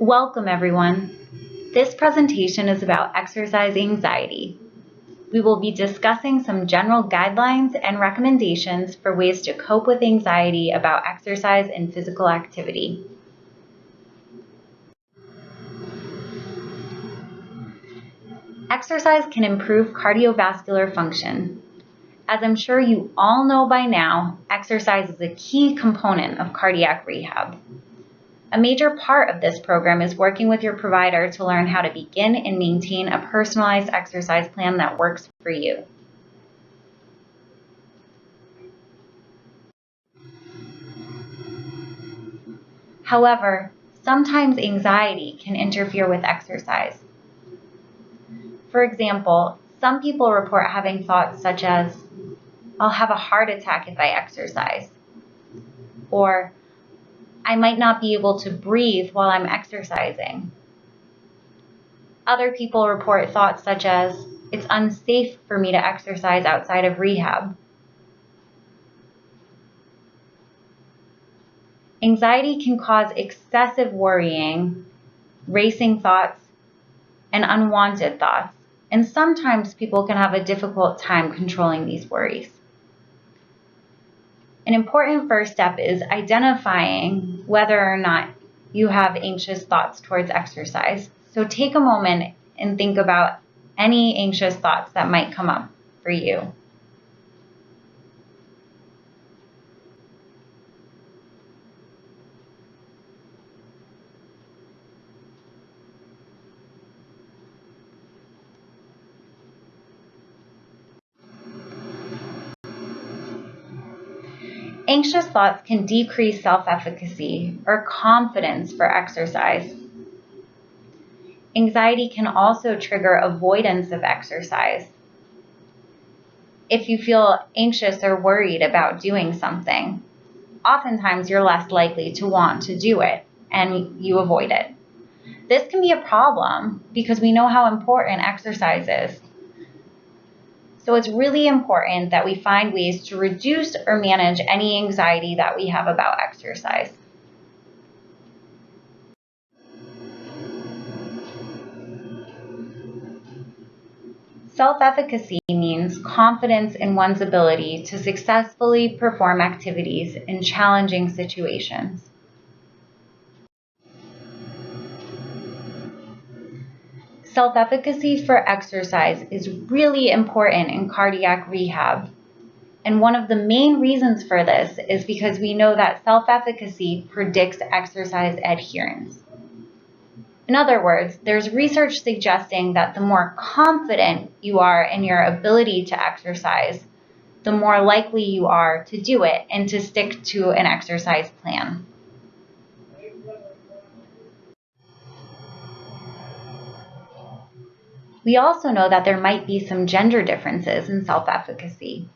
Welcome, everyone. This presentation is about exercise anxiety. We will be discussing some general guidelines and recommendations for ways to cope with anxiety about exercise and physical activity. Exercise can improve cardiovascular function. As I'm sure you all know by now, exercise is a key component of cardiac rehab. A major part of this program is working with your provider to learn how to begin and maintain a personalized exercise plan that works for you. However, sometimes anxiety can interfere with exercise. For example, some people report having thoughts such as, "I'll have a heart attack if I exercise," or "I might not be able to breathe while I'm exercising." Other people report thoughts such as, "It's unsafe for me to exercise outside of rehab." Anxiety can cause excessive worrying, racing thoughts, and unwanted thoughts, and sometimes people can have a difficult time controlling these worries. An important first step is identifying whether or not you have anxious thoughts towards exercise. So take a moment and think about any anxious thoughts that might come up for you. Anxious thoughts can decrease self-efficacy or confidence for exercise. Anxiety can also trigger avoidance of exercise. If you feel anxious or worried about doing something, oftentimes you're less likely to want to do it and you avoid it. This can be a problem because we know how important exercise is. So it's really important that we find ways to reduce or manage any anxiety that we have about exercise. Self-efficacy means confidence in one's ability to successfully perform activities in challenging situations. Self-efficacy for exercise is really important in cardiac rehab. And one of the main reasons for this is because we know that self-efficacy predicts exercise adherence. In other words, there's research suggesting that the more confident you are in your ability to exercise, the more likely you are to do it and to stick to an exercise plan. We also know that there might be some gender differences in self-efficacy.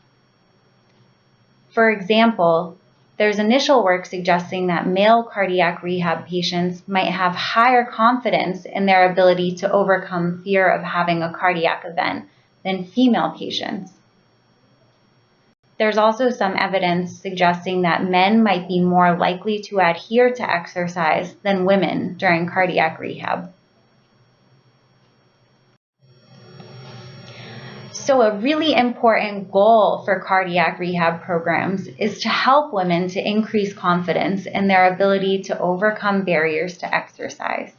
For example, there's initial work suggesting that male cardiac rehab patients might have higher confidence in their ability to overcome fear of having a cardiac event than female patients. There's also some evidence suggesting that men might be more likely to adhere to exercise than women during cardiac rehab. So a really important goal for cardiac rehab programs is to help women to increase confidence in their ability to overcome barriers to exercise.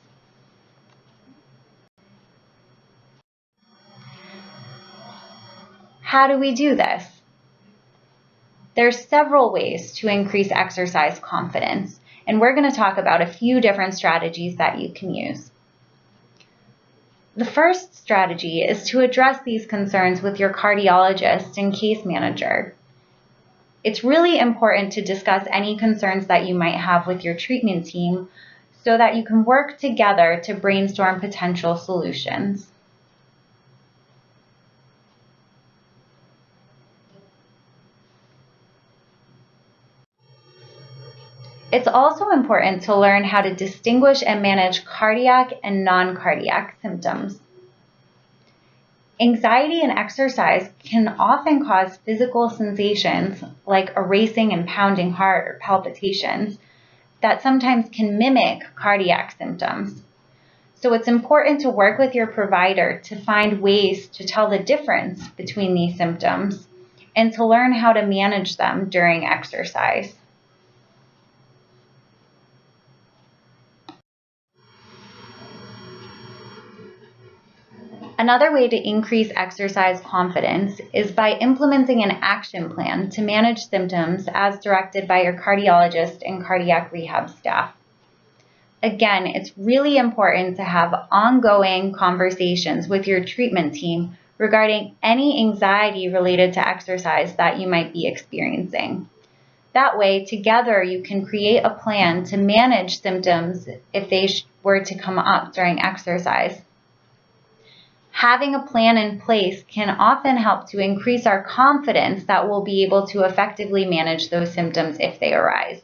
How do we do this? There's several ways to increase exercise confidence, and we're going to talk about a few different strategies that you can use. The first strategy is to address these concerns with your cardiologist and case manager. It's really important to discuss any concerns that you might have with your treatment team so that you can work together to brainstorm potential solutions. It's also important to learn how to distinguish and manage cardiac and non-cardiac symptoms. Anxiety and exercise can often cause physical sensations like a racing and pounding heart or palpitations that sometimes can mimic cardiac symptoms. So it's important to work with your provider to find ways to tell the difference between these symptoms and to learn how to manage them during exercise. Another way to increase exercise confidence is by implementing an action plan to manage symptoms as directed by your cardiologist and cardiac rehab staff. Again, it's really important to have ongoing conversations with your treatment team regarding any anxiety related to exercise that you might be experiencing. That way, together, you can create a plan to manage symptoms if they were to come up during exercise. Having a plan in place can often help to increase our confidence that we'll be able to effectively manage those symptoms if they arise.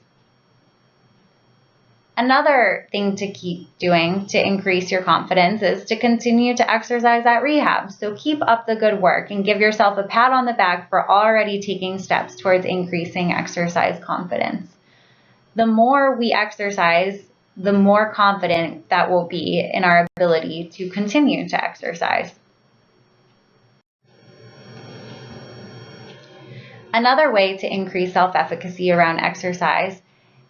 Another thing to keep doing to increase your confidence is to continue to exercise at rehab. So keep up the good work and give yourself a pat on the back for already taking steps towards increasing exercise confidence. The more we exercise, the more confident that we'll be in our ability to continue to exercise. Another way to increase self-efficacy around exercise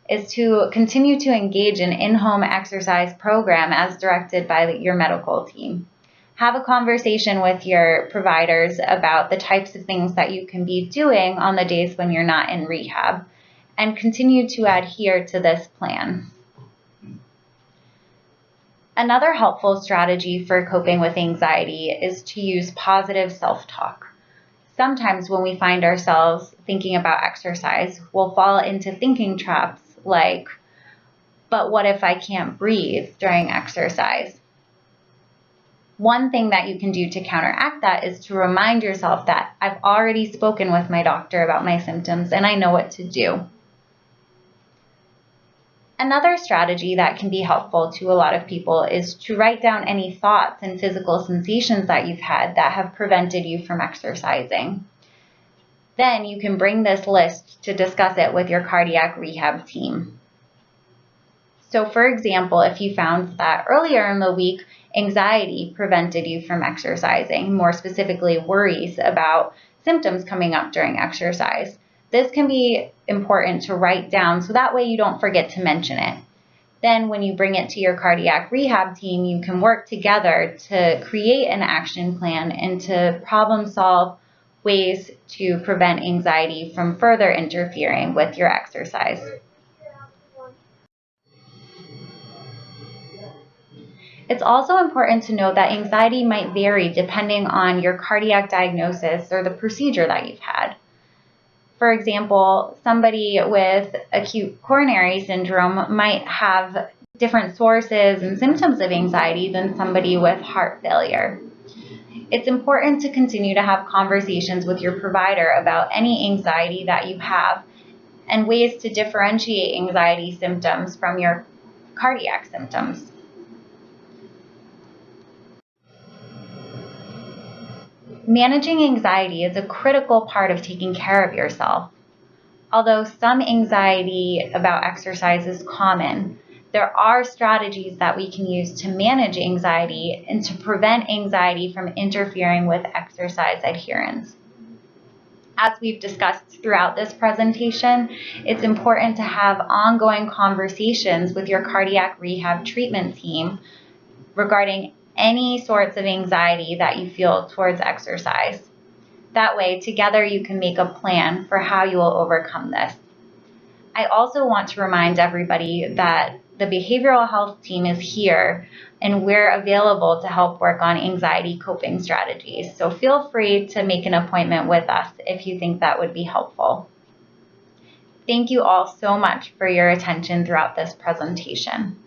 is to continue to engage in in-home exercise program as directed by your medical team. Have a conversation with your providers about the types of things that you can be doing on the days when you're not in rehab, and continue to adhere to this plan. Another helpful strategy for coping with anxiety is to use positive self-talk. Sometimes when we find ourselves thinking about exercise, we'll fall into thinking traps like, but what if I can't breathe during exercise? One thing that you can do to counteract that is to remind yourself that I've already spoken with my doctor about my symptoms and I know what to do. Another strategy that can be helpful to a lot of people is to write down any thoughts and physical sensations that you've had that have prevented you from exercising. Then you can bring this list to discuss it with your cardiac rehab team. So for example, if you found that earlier in the week, anxiety prevented you from exercising, more specifically worries about symptoms coming up during exercise, this can be important to write down so that way you don't forget to mention it. Then when you bring it to your cardiac rehab team, you can work together to create an action plan and to problem solve ways to prevent anxiety from further interfering with your exercise. It's also important to note that anxiety might vary depending on your cardiac diagnosis or the procedure that you've had. For example, somebody with acute coronary syndrome might have different sources and symptoms of anxiety than somebody with heart failure. It's important to continue to have conversations with your provider about any anxiety that you have and ways to differentiate anxiety symptoms from your cardiac symptoms. Managing anxiety is a critical part of taking care of yourself. Although some anxiety about exercise is common, there are strategies that we can use to manage anxiety and to prevent anxiety from interfering with exercise adherence. As we've discussed throughout this presentation, it's important to have ongoing conversations with your cardiac rehab treatment team regarding any sorts of anxiety that you feel towards exercise. That way, together you can make a plan for how you will overcome this. I also want to remind everybody that the behavioral health team is here and we're available to help work on anxiety coping strategies. So feel free to make an appointment with us if you think that would be helpful. Thank you all so much for your attention throughout this presentation.